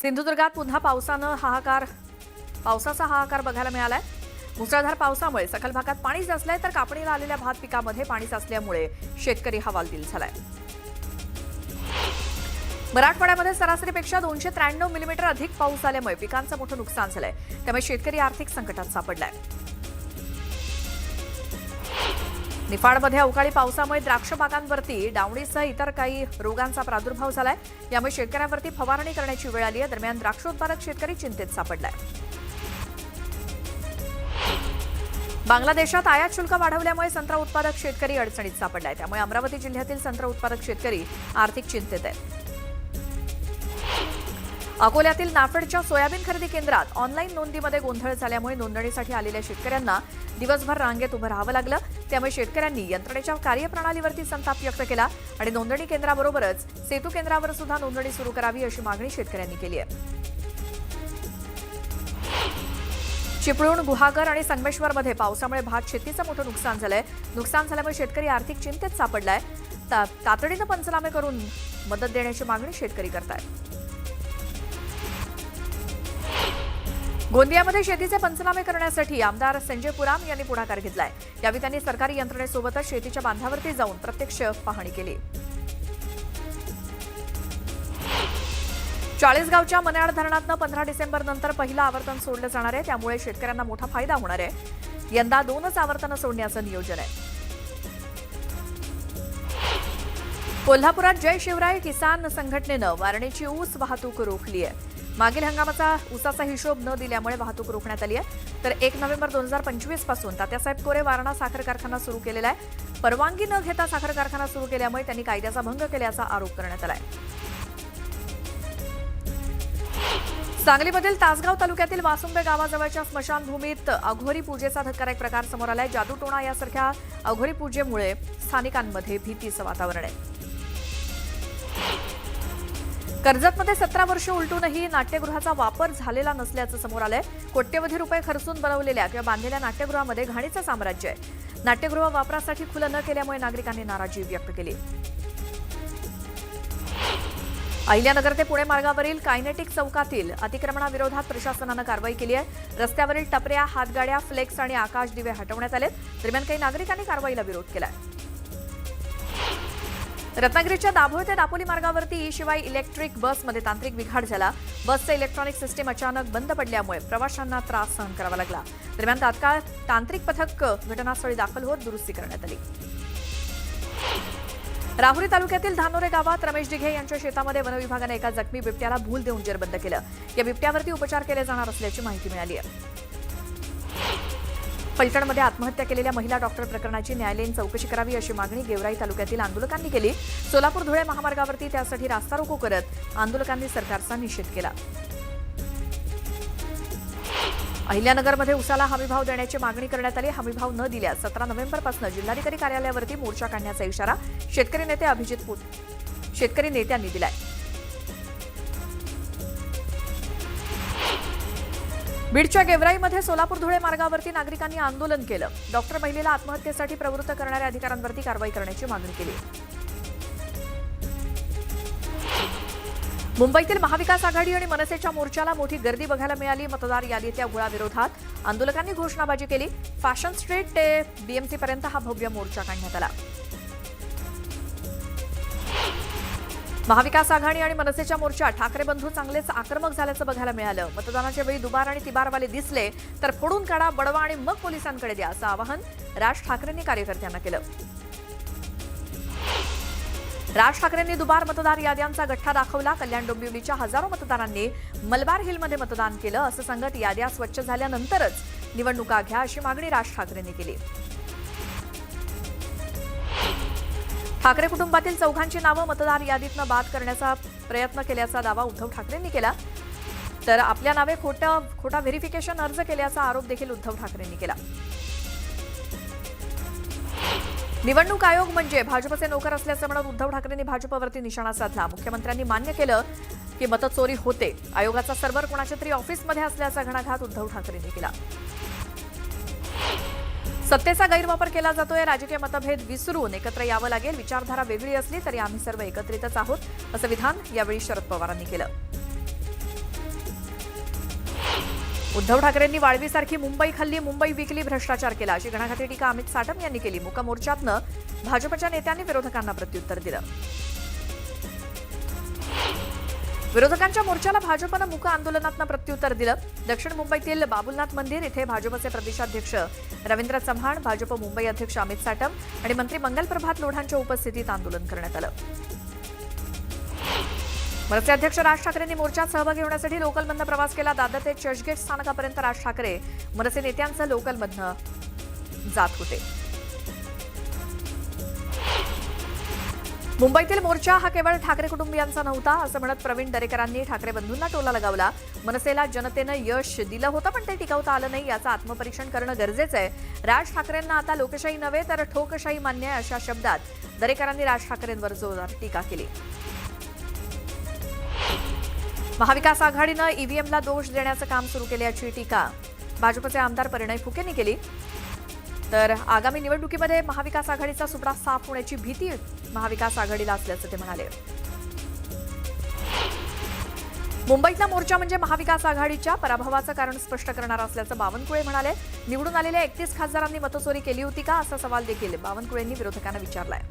सिंधुदुर्गात पुन्हा पावसाचा हाहाकार बघायला मिळालाय। मुसळधार पावसामुळे सखल भागात पाणी साचलंय तर कापणीला आलेल्या भात पिकामध्ये पाणी साचल्यामुळे शेतकरी हवालदिल झालाय। मराठवाड्यामध्ये सरासरीपेक्षा 293 मिलीमीटर अधिक पाऊस झाल्यामुळे पिकांचं मोठं नुकसान झालंय। त्यामुळे शेतकरी आर्थिक संकटात सापडलाय। निफाडमध्ये अवकाळी पावसामुळे द्राक्ष बागांवरती डावणीसह इतर काही रोगांचा प्रादुर्भाव झालाय। यामुळे शेतकऱ्यांवरती फवारणी करण्याची वेळ आली आहे। दरम्यान द्राक्ष उत्पादक शेतकरी चिंतेत सापडलाय। बांगलादेशात आयात शुल्क वाढवल्यामुळे संत्रा उत्पादक शेतकरी अडचणीत सापडलाय। त्यामुळे अमरावती जिल्ह्यातील संत्रा उत्पादक शेतकरी आर्थिक चिंतेत आहेत। अकोल्यातील नाफेडच्या सोयाबीन खरेदी केंद्रात ऑनलाईन नोंदीमध्ये गोंधळ झाल्यामुळे नोंदणीसाठी आलेल्या शेतकऱ्यांना दिवसभर रांगेत उभं राहावं लागलं। त्यामुळे शेतकऱ्यांनी यंत्रणेच्या कार्यप्रणालीवरती संताप व्यक्त केला आणि नोंदणी केंद्राबरोबरच सेतू केंद्रावर सुद्धा नोंदणी सुरू करावी अशी मागणी शेतकऱ्यांनी केली आहे। चिपळूण, गुहागर आणि संगमेश्वरमध्ये पावसामुळे भात शेतीचं मोठं नुकसान झालंय। नुकसान झाल्यामुळे शेतकरी आर्थिक चिंतेत सापडलाय। तातडीनं पंचनामे करून मदत देण्याची मागणी शेतकरी करतायत। गोंदियामध्ये शेतीचे पंचनामे करण्यासाठी आमदार संजय पुराम यांनी पुढाकार घेतलाय। यावेळी त्यांनी सरकारी यंत्रणेसोबतच शेतीच्या बांधावरती जाऊन प्रत्यक्ष पाहणी केली। चाळीसगावच्या मन्याड धरणातनं 15 डिसेंबर नंतर पहिलं आवर्तन सोडलं जाणार आहे। त्यामुळे शेतकऱ्यांना मोठा फायदा होणार आहे। यंदा 2च आवर्तनं सोडण्याचं नियोजन आहे। कोल्हापुरात जय शिवराय किसान संघटनेनं वारणेची ऊस वाहतूक रोखली आहे। मागील हंगामाचा ऊसाचा हिशोब न दिल्यामुळे वाहतूक रोखण्यात आली आहे। तर 1 नोव्हेंबर 2025 पासून तात्यासाहेब कोरे वारणा साखर कारखाना सुरू केलेला आहे। परवानगी न घेता साखर कारखाना सुरू केल्यामुळे त्यांनी कायद्याचा भंग केल्याचा आरोप करण्यात आला आहे। सांगलीमधील तासगाव तालुक्यातील वासुंबे गावाजवळच्या स्मशानभूमीत अघोरी पूजेचा धक्कादायक प्रकार समोर आलाय। जादूटोणा यासारख्या अघोरी पूजेमुळे स्थानिकांमध्ये भीतीचं वातावरण आहे। कर्जतमध्ये 17 वर्ष उलटूनही नाट्यगृहाचा वापर झालेला नसल्याचं समोर आलंय। कोट्यवधी रुपये खर्चून बनवलेल्या किंवा बांधलेल्या नाट्यगृहामध्ये घाणीचं साम्राज्य आहे। नाट्यगृह वापरासाठी खुलं न केल्यामुळे नागरिकांनी नाराजी व्यक्त केली। अहिल्यानगर ते पुणे मार्गावरील कायनेटिक चौकातील अतिक्रमणाविरोधात प्रशासनानं कारवाई केली आहे। रस्त्यावरील टपऱ्या, हातगाड्या, फ्लेक्स आणि आकाश दिवे हटवण्यात आलेत। दरम्यान काही नागरिकांनी कारवाईला विरोध केलाय। रत्नागिरीच्या दाभोळ ते दापोली मार्गावरती शिवाय इलेक्ट्रिक बसमध्ये तांत्रिक बिघाड झाला। बसचं इलेक्ट्रॉनिक सिस्टीम अचानक बंद पडल्यामुळे प्रवाशांना त्रास सहन करावा लागला। दरम्यान तात्काळ तांत्रिक पथक घटनास्थळी दाखल होत दुरुस्ती करण्यात आली। राहुरी तालुक्यातील धानोरे गावात रमेश दिघे यांच्या शेतामध्ये वनविभागाने एका जखमी बिबट्याला भूल देऊन जेरबंद केलं। या बिबट्यावरती उपचार केले जाणार असल्याची माहिती मिळाली आहे। फलटणमध्ये आत्महत्या केलेल्या महिला डॉक्टर प्रकरणाची न्यायालयीन चौकशी करावी अशी मागणी गेवराई तालुक्यातील आंदोलकांनी केली। सोलापूर धुळे महामार्गावरती त्यासाठी रास्ता रोको करत आंदोलकांनी सरकारचा निषेध केला। अहिल्यानगरमध्ये उसाला हमीभाव देण्याची मागणी करण्यात आली। हमीभाव न दिल्यास 17 नोव्हेंबरपासून जिल्हाधिकारी कार्यालयावरती मोर्चा काढण्याचा इशारा शेतकरी नेत्यांनी दिलाय। बीडच्या गेवराईमध्ये सोलापूर धुळे मार्गावरती नागरिकांनी आंदोलन केलं। डॉक्टर महिलेला आत्महत्येसाठी प्रवृत्त करणाऱ्या अधिकाऱ्यांवरती कारवाई करण्याची मागणी केली। मुंबईतील महाविकास आघाडी आणि मनसेच्या मोर्चाला मोठी गर्दी बघायला मिळाली। मतदार यादीतल्या घोळाविरोधात आंदोलकांनी घोषणाबाजी केली। फॅशन स्ट्रीट ते बीएमसी पर्यंत हा भव्य मोर्चा काढण्यात आला। महाविकास आघाडी आणि मनसेच्या मोर्चात ठाकरे बंधू चांगलेच आक्रमक झाल्याचं बघायला मिळालं। मतदानाच्या वेळी दुबार आणि तिबारवाले दिसले तर फोडून काढा, बडवा आणि मग पोलिसांकडे द्या असं आवाहन राज ठाकरेंनी कार्यकर्त्यांना केलं। राज ठाकरेंनी दुबार मतदार याद्यांचा गठ्ठा दाखवला। कल्याण डोंबिवलीच्या हजारो मतदारांनी मलबार हिलमध्ये मतदान केलं असं सांगत याद्या स्वच्छ झाल्यानंतरच निवडणुका घ्या अशी मागणी राज ठाकरेंनी केली। ठाकरे कुटुंबातील चौघांची नावं मतदार यादीतनं बाद करण्याचा प्रयत्न केल्याचा दावा उद्धव ठाकरेंनी केला। तर आपल्या नावे खोटा व्हेरिफिकेशन अर्ज केल्याचा आरोप देखील उद्धव ठाकरेंनी केला। निवडणूक आयोग म्हणजे भाजपचे नोकर असल्याचं म्हणत उद्धव ठाकरेंनी भाजपवरती निशाणा साधला। मुख्यमंत्र्यांनी मान्य केलं की मतचोरी होते। आयोगाचा सर्व्हर कोणाच्या तरी ऑफिसमध्ये असल्याचा घणाघात उद्धव ठाकरेंनी केला। सत्तेचा गैरवापर केला जातोय। राजकीय मतभेद विसरून एकत्र यावं लागेल। विचारधारा वेगळी असली तरी आम्ही सर्व एकत्रितच आहोत असं विधान यावेळी शरद पवारांनी केलं। उद्धव ठाकरेंनी वाळवीसारखी मुंबई खाल्ली, मुंबई विकली, भ्रष्टाचार केला अशी घणाघाती टीका अमित साटम यांनी केली. मूक मोर्चातनं भाजपच्या नेत्यांनी विरोधकांना प्रत्युत्तर दिलं. विरोधकांच्या मोर्चाला भाजपनं मूक आंदोलनातनं प्रत्युत्तर दिलं. दक्षिण मुंबईतील बाबुलनाथ मंदिर इथे भाजपचे प्रदेशाध्यक्ष रवींद्र चव्हाण, भाजप मुंबई अध्यक्ष अमित साटम आणि मंत्री मंगल प्रभात लोढांच्या उपस्थितीत आंदोलन करण्यात आलं. मनसे अध्यक्ष राज ठाकरेंनी मोर्चात सहभागी होण्यासाठी लोकलमधनं प्रवास केला. दादर ते चर्चगेट स्थानकापर्यंत राज ठाकरे मनसे नेत्यांचं लोकलमधनं जात होते. मुंबईतील मोर्चा हा केवळ ठाकरे कुटुंबियांचा नव्हता असं म्हणत प्रवीण दरेकरांनी ठाकरे बंधूंना टोला लगावला. मनसेला जनतेनं यश दिलं होतं पण ते टिकवता आलं नाही, याचं आत्मपरीक्षण करणं गरजेचं आहे. राज ठाकरेंना आता लोकशाही नव्हे तर ठोकशाही मान्य आहे अशा शब्दात दरेकरांनी राज ठाकरेंवर जोरदार टीका केली. महाविकास आघाडीनं ईव्हीएमला दोष देण्याचं काम सुरू केल्याची टीका भाजपचे आमदार परिणय फुकेंनी केली. तर आगामी निवडणुकीमध्ये महाविकास आघाडीचा सुपडा साफ होण्याची भीती महाविकास आघाडीला असल्याचं ते म्हणाले. मुंबईतला मोर्चा म्हणजे महाविकास आघाडीच्या पराभवाचं कारण स्पष्ट करणारा असल्याचं बावनकुळे म्हणाले. निवडून आलेल्या 31 खासदारांनी मतचोरी केली होती का असा सवाल देखील बावनकुळेंनी विरोधकांना विचारलाय.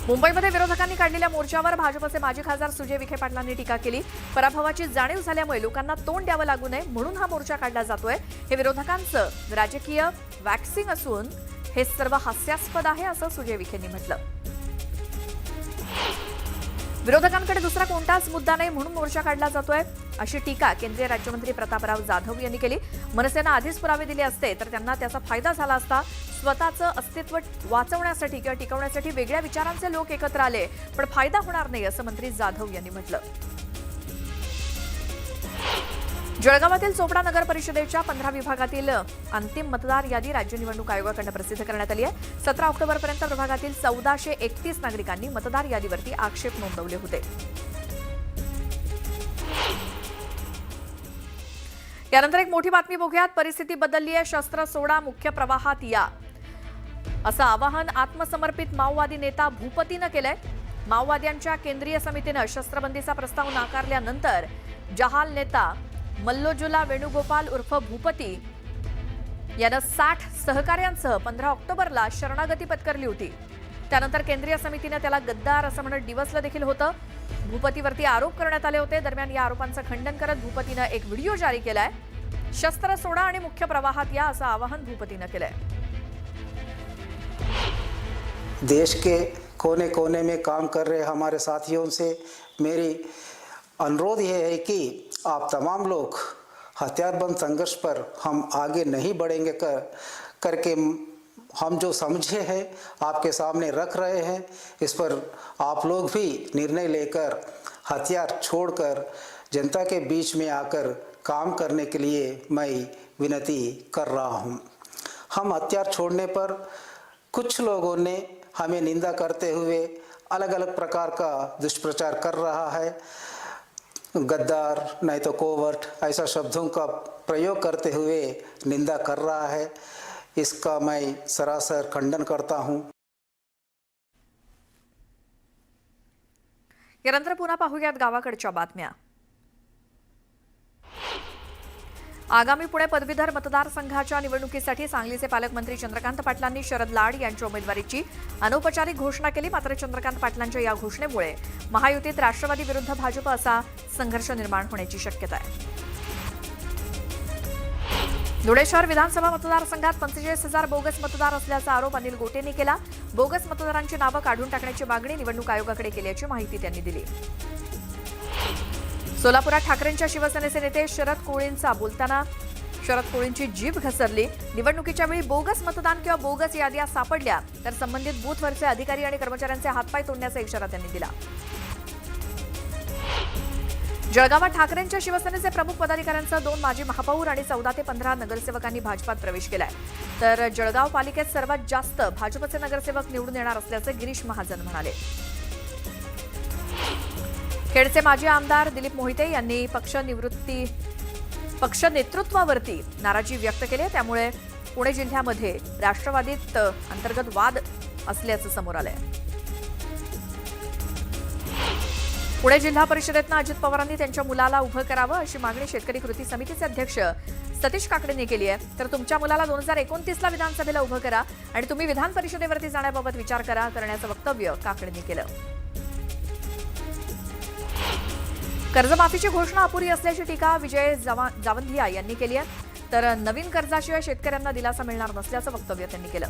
मुंबईमध्ये विरोधकांनी काढलेल्या मोर्चावर भाजपचे माजी खासदार सुजय विखे पाटलांनी टीका केली. पराभवाची जाणीव झाल्यामुळे लोकांना तोंड द्यावं लागू नये म्हणून हा मोर्चा काढला जातोय. हे विरोधकांचं राजकीय वॅक्सिंग असून हे सर्व हास्यास्पद आहे असं सुजय विखेंनी म्हटलं. विरोधकांकडे दुसरा कोणताच मुद्दा नाही म्हणून मोर्चा काढला जातोय अशी टीका केंद्रीय राज्यमंत्री प्रतापराव जाधव यांनी केली. मनसेनं आधीच पुरावे दिले असते तर त्यांना त्याचा फायदा झाला असता. स्वतःचं अस्तित्व वाचवण्यासाठी किंवा टिकवण्यासाठी वेगळ्या विचारांचे लोक एकत्र आले पण फायदा होणार नाही असं मंत्री जाधव यांनी म्हटलं. जळगावातील चोपडा नगर परिषदेच्या 15 विभागातील अंतिम मतदार यादी राज्य निवडणूक आयोगाकडून प्रसिद्ध करण्यात आली आहे. 17 ऑक्टोबरपर्यंत प्रभागातील 1431 नागरिकांनी मतदार यादीवरती आक्षेप नोंदवले होते. यानंतर एक मोठी बातमी बघूयात. परिस्थिती बदलली आहे, शस्त्र सोडा, मुख्य प्रवाहात या असं आवाहन आत्मसमर्पित माओवादी नेता भूपतीनं केलंय. माओवाद्यांच्या केंद्रीय समितीनं शस्त्रबंदीचा प्रस्ताव नाकारल्यानंतर जहाल नेता मल्लोजुला वेणुगोपाल उर्फ भूपती यानं 60 सहकार्यांसह 15 ऑक्टोबरला शरणागती पत्करली होती. त्यानंतर केंद्रीय समितीनं त्याला गद्दार असं म्हणत डिवसलं देखील होतं. भूपतीवरती आरोप करण्यात आले होते. दरम्यान या आरोपांचं खंडन करत भूपतीनं एक व्हिडिओ जारी केलाय. शस्त्र सोडा आणि मुख्य प्रवाहात या असं आवाहन भूपतीनं केलंय. देश के कोने कोने में काम कर रहे हमारे साथियों से मेरी अनुरोध ये है कि आप तमाम लोग हथियारबंद संघर्ष पर हम आगे नहीं बढ़ेंगे करके हम जो समझे हैं आपके सामने रख रहे हैं. इस पर आप लोग भी निर्णय लेकर हथियार छोड़कर जनता के बीच में आकर काम करने के लिए मैं विनती कर रहा हूं. हम हथियार छोड़ने पर कुछ लोगों ने हमें निंदा करते हुए अलग अलग प्रकार का दुष्प्रचार कर रहा है. गद्दार नहीं तो कोवर्ट ऐसा शब्दों का प्रयोग करते हुए निंदा कर रहा है. इसका मैं सरासर खंडन करता हूं. यानंतर पुन्हा पाहूयात गावाकडच्या बातम्या. आगामी पुणे पदवीधर मतदारसंघाच्या निवडणुकीसाठी सांगलीचे पालकमंत्री चंद्रकांत पाटलांनी शरद लाड यांच्या उमेदवारीची अनौपचारिक घोषणा केली. मात्र चंद्रकांत पाटलांच्या या घोषणेमुळे महायुतीत राष्ट्रवादी विरुद्ध भाजप असा संघर्ष निर्माण होण्याची शक्यता आहे. धुळे शहर विधानसभा मतदारसंघात 45,000 बोगस मतदार असल्याचा आरोप अनिल गोटेंनी केला. बोगस मतदारांची नावं काढून टाकण्याची मागणी निवडणूक आयोगाकडे केल्याची माहिती त्यांनी दिली. सोलापुरात ठाकरेंच्या शिवसेनेचे नेते शरद कोळींचा बोलताना शरद कोळींची जीभ घसरली. निवडणुकीच्या वेळी बोगस मतदान किंवा बोगस याद्या सापडल्या तर संबंधित बूथवरचे अधिकारी आणि कर्मचाऱ्यांचे हातपाय तोडण्याचा इशारा त्यांनी दिला. जळगावात ठाकरेंच्या शिवसेनेचे प्रमुख पदाधिकाऱ्यांसह 2 माजी महापौर आणि 14 ते 15 नगरसेवकांनी भाजपात प्रवेश केलाय. तर जळगाव पालिकेत सर्वात जास्त भाजपचे नगरसेवक निवडून येणार असल्याचे गिरीश महाजन म्हणाले. खेडचे माजी आमदार दिलीप मोहिते यांनी पक्ष नेतृत्वावरती नाराजी व्यक्त केली. त्यामुळे पुणे जिल्ह्यामध्ये राष्ट्रवादीत अंतर्गत वाद असल्याचं समोर आलंय. पुणे जिल्हा परिषदेतनं अजित पवारांनी त्यांच्या मुलाला उभं करावं अशी मागणी शेतकरी कृती समितीचे अध्यक्ष सतीश काकडेंनी केली आहे. तर तुमच्या मुलाला 2029ला विधानसभेला उभं करा आणि तुम्ही विधान परिषदेवरती जाण्याबाबत विचार करण्याचं वक्तव्य काकडेंनी केलं. कर्जमाफीची घोषणा अपुरी असल्याची टीका विजय जावंधिया यांनी केली आहे. तर नवीन कर्जाशिवाय शेतकऱ्यांना दिलासा मिळणार नसल्याचं वक्तव्य त्यांनी केलं.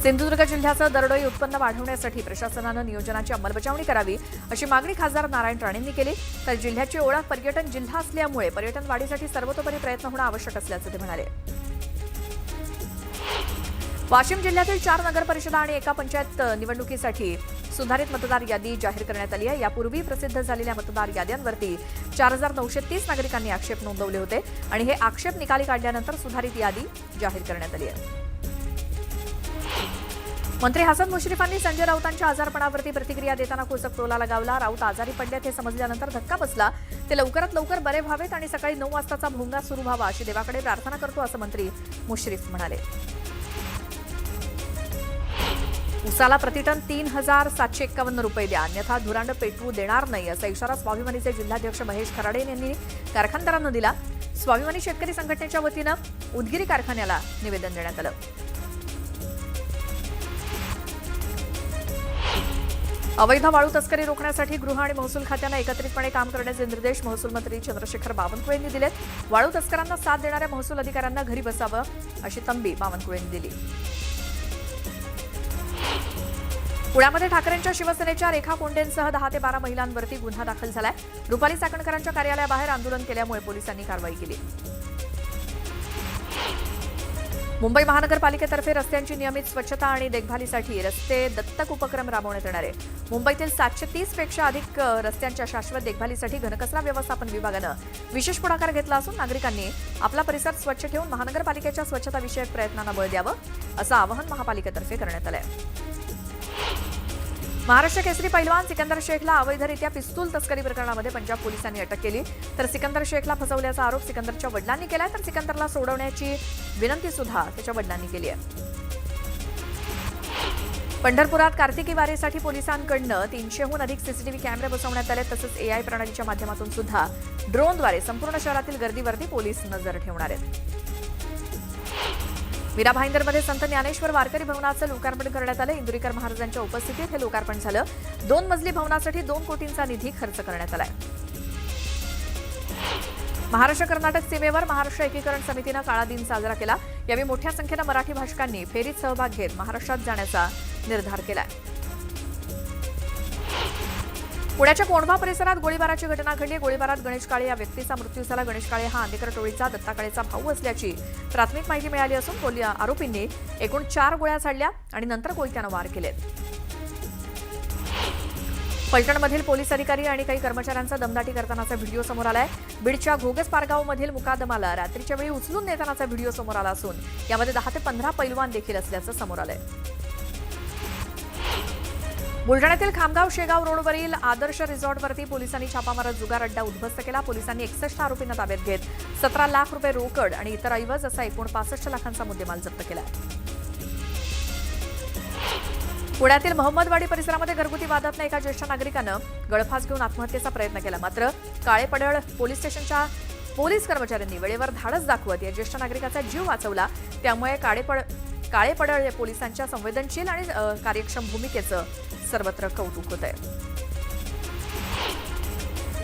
सिंधुदुर्ग जिल्ह्याचं दरडोई उत्पन्न वाढवण्यासाठी प्रशासनानं नियोजनाची अंमलबजावणी करावी अशी मागणी खासदार नारायण राणेंनी केली. तर जिल्ह्याची ओळख पर्यटन जिल्हा असल्यामुळे पर्यटन वाढीसाठी सर्वतोपरी प्रयत्न होणं आवश्यक असल्याचं ते म्हणाले. वाशिम जिल्ह्यातील 4 नगरपरिषदा आणि एका पंचायत निवडणुकीसाठी सुधारित मतदार यादी जाहीर करण्यात आली आहे. यापूर्वी प्रसिद्ध झालेल्या मतदार याद्यांवरती 4930 नागरिकांनी आक्षेप नोंदवले होते आणि हे आक्षेप निकाली काढल्यानंतर सुधारित यादी जाहीर करण्यात आली आहे. मंत्री हसन मुश्रीफांनी संजय राऊतांच्या आजारपणावरती प्रतिक्रिया देताना खोचक टोला लगावला. राऊत आजारी पडल्यात हे समजल्यानंतर धक्का बसला. ते लवकरात लवकर बरे व्हावेत आणि सकाळी 9 वाजताचा भोंगा सुरू व्हावा अशी देवाकडे प्रार्थना करतो असं मंत्री मुश्रीफ म्हणाले. उसाला प्रतिटन 3751 रुपये द्या, अन्यथा धुरांड पेटवू देणार नाही असा इशारा स्वाभिमानीचे जिल्हाध्यक्ष महेश खराडे यांनी कारखानदारांना दिला. स्वाभिमानी शेतकरी संघटनेच्या वतीनं उदगीर कारखान्याला निवेदन देण्यात आलं. अवैध वाळू तस्करी रोखण्यासाठी गृह आणि महसूल खात्यांना एकत्रितपणे काम करण्याचे निर्देश महसूल मंत्री चंद्रशेखर बावनकुळे यांनी दिलेत. वाळू तस्करांना साथ देणाऱ्या महसूल अधिकाऱ्यांना घरी बसावं अशी तंबी बावनकुळे यांनी दिली. पुण्यामध्ये ठाकरेंच्या शिवसेनेच्या रेखा कोंडेंसह 10 ते 12 महिलांवरती गुन्हा दाखल झालाय. रुपाली चाकणकरांच्या कार्यालयाबाहेर आंदोलन केल्यामुळे पोलिसांनी कारवाई केली. मुंबई महानगरपालिकेतर्फे रस्त्यांची नियमित स्वच्छता आणि देखभालीसाठी रस्ते दत्तक उपक्रम राबवण्यात येणार आहे. मुंबईतील 730 पेक्षा अधिक रस्त्यांच्या शाश्वत देखभालीसाठी घनकचरा व्यवस्थापन विभागानं विशेष पुढाकार घेतला असून नागरिकांनी आपला परिसर स्वच्छ ठेवून महानगरपालिकेच्या स्वच्छता विषयक प्रयत्नांना बळ द्यावं असं आवाहन महापालिकेतर्फे करण्यात आलं आहे. महाराष्ट्र केसरी पैलवान सिकंदर शेखला अवैधरित्या पिस्तूल तस्करी प्रकरणामध्ये पंजाब पोलिसांनी अटक केली. तर सिकंदर शेखला फसवल्याचा आरोप सिकंदरच्या वडिलांनी केलाय. तर सिकंदरला सोडवण्याची विनंती सुद्धा त्याच्या वडिलांनी केली आहे. पंढरपुरात कार्तिकी वारीसाठी पोलिसांकडनं 300हून अधिक सीसीटीव्ही कॅमेरे बसवण्यात आले. तसंच एआय प्रणालीच्या माध्यमातून सुद्धा ड्रोनद्वारे संपूर्ण शहरातील गर्दीवरती पोलीस नजर ठेवणार आहेत. मीरा भाईंदरमध्ये संत ज्ञानेश्वर वारकरी भवनाचं लोकार्पण करण्यात आलं. इंदुरीकर महाराजांच्या उपस्थितीत हे लोकार्पण झालं. 2 मजली भवनासाठी 2 कोटींचा निधी खर्च करण्यात आलाय. महाराष्ट्र कर्नाटक सीमेवर महाराष्ट्र एकीकरण समितीनं काळा दिन साजरा केला. यावेळी मोठ्या संख्येनं मराठी भाषिकांनी फेरीत सहभाग घेत महाराष्ट्रात जाण्याचा निर्धार केलाय. पुण्याच्या कोंढवा परिसरात गोळीबाराची घटना घडली. गोळीबारात गणेश काळे या व्यक्तीचा मृत्यू झाला. गणेश काळे हा आंदेकर टोळीचा दत्ता काळेचा भाऊ असल्याची प्राथमिक माहिती मिळाली असून आरोपींनी एकूण 4 गोळ्या झाडल्या आणि नंतर कोयत्यानं वार केलेत. फलटणमधील पोलीस अधिकारी आणि काही कर्मचाऱ्यांचा दमदाटी करतानाचा व्हिडिओ समोर आलाय. बीडच्या घोगस पारगावमधील मुकादमाला रात्रीच्या वेळी उचलून नेतानाचा व्हिडिओ समोर आला असून यामध्ये 10 ते 15 पैलवान देखील असल्याचं समोर आलंय. बुलढाण्यातील खामगाव शेगाव रोडवरील आदर्श रिसॉर्टवरती पोलिसांनी छापा मारत जुगार अड्डा उद्ध्वस्त केला. पोलिसांनी 61 आरोपींना ताब्यात घेत 17 लाख रुपये रोकड आणि इतर ऐवज असा एकूण 65 लाखांचा मुद्देमाल जप्त केला. पुण्यातील मोहम्मदवाडी परिसरामध्ये घरगुती वादातनं एका ज्येष्ठ नागरिकानं गळफास घेऊन आत्महत्येचा प्रयत्न केला. मात्र काळेपडळ पोलीस स्टेशनच्या पोलीस कर्मचाऱ्यांनी वेळेवर धाडस दाखवत या ज्येष्ठ नागरिकाचा जीव वाचवला. त्यामुळे काळेपडळ पोलिसांच्या संवेदनशील आणि कार्यक्षम भूमिकेचं सर्वत्र कौतुक होत आहे.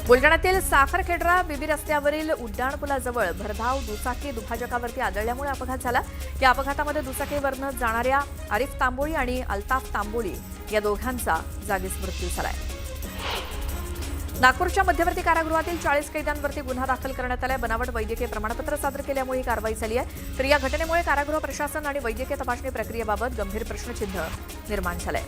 बुलढाण्यातील साखरखेडरा बीबी रस्त्यावरील उड्डाणपुलाजवळ भरधाव दुचाकी दुभाजकावरती आदळल्यामुळे अपघात झाला. या अपघातामध्ये दुचाकीवरनं जाणाऱ्या आरिफ तांबोळी आणि अल्ताफ तांबोळी या दोघांचा जागीच मृत्यू झालाय. नागपूरच्या मध्यवर्ती कारागृहातील 40 कैद्यांवरती गुन्हा दाखल करण्यात आलाय. बनावट वैद्यकीय प्रमाणपत्र सादर केल्यामुळे ही कारवाई झाली आहे. तर या घटनेमुळे कारागृह प्रशासन आणि वैद्यकीय तपासणी प्रक्रियेबाबत गंभीर प्रश्नचिन्ह निर्माण झालंय.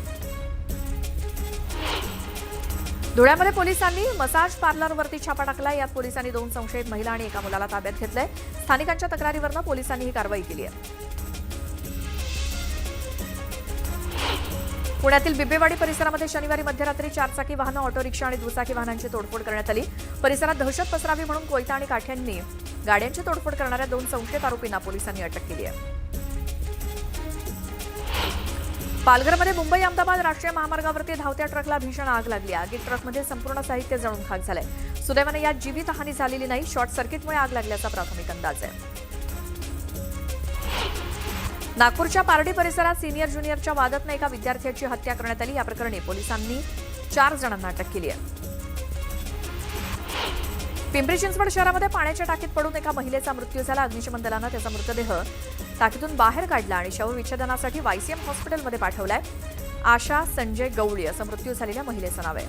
धुळ्यामध्ये पोलिसांनी मसाज पार्लरवरती छापा टाकला. यात पोलिसांनी 2 संशयित महिला आणि एका मुलाला ताब्यात घेतलंय. स्थानिकांच्या तक्रारीवरून पोलिसांनी ही कारवाई केली आहे. पुण्यातील बिबेवाडी परिसरामध्ये शनिवारी मध्यरात्री 4 चाकी वाहनं, ऑटो रिक्षा आणि दुचाकी वाहनांची तोडफोड करण्यात आली. परिसरात दहशत पसरावी म्हणून कोयता आणि काठ्यांनी गाड्यांची तोडफोड करणाऱ्या 2 संशयित आरोपींना पोलिसांनी अटक केली आहे. पालघरमध्ये मुंबई अहमदाबाद राष्ट्रीय महामार्गावरती धावत्या ट्रकला भीषण आग लागली. आगीत ट्रकमध्ये संपूर्ण साहित्य जळून खाक झालंय. सुदैवाने यात जीवितहानी झालेली नाही. शॉर्ट सर्किटमुळे आग लागल्याचा प्राथमिक अंदाज आहे. नागपूरच्या पारडी परिसरात सिनियर ज्युनियरच्या वादातनं एका विद्यार्थ्याची हत्या करण्यात आली. या प्रकरणी पोलिसांनी 4 जणांना अटक केली आहे. पिंपरी चिंचवड शहरामध्ये पाण्याच्या टाकीत पडून एका महिलेचा मृत्यू झाला. अग्निशमन दलानं त्याचा मृतदेह टाकीतून बाहेर काढला आणि शवविच्छेदनासाठी वायसीएम हॉस्पिटलमध्ये पाठवलाय. आशा संजय गवळी असं मृत्यू झालेल्या महिलेचं नाव आहे.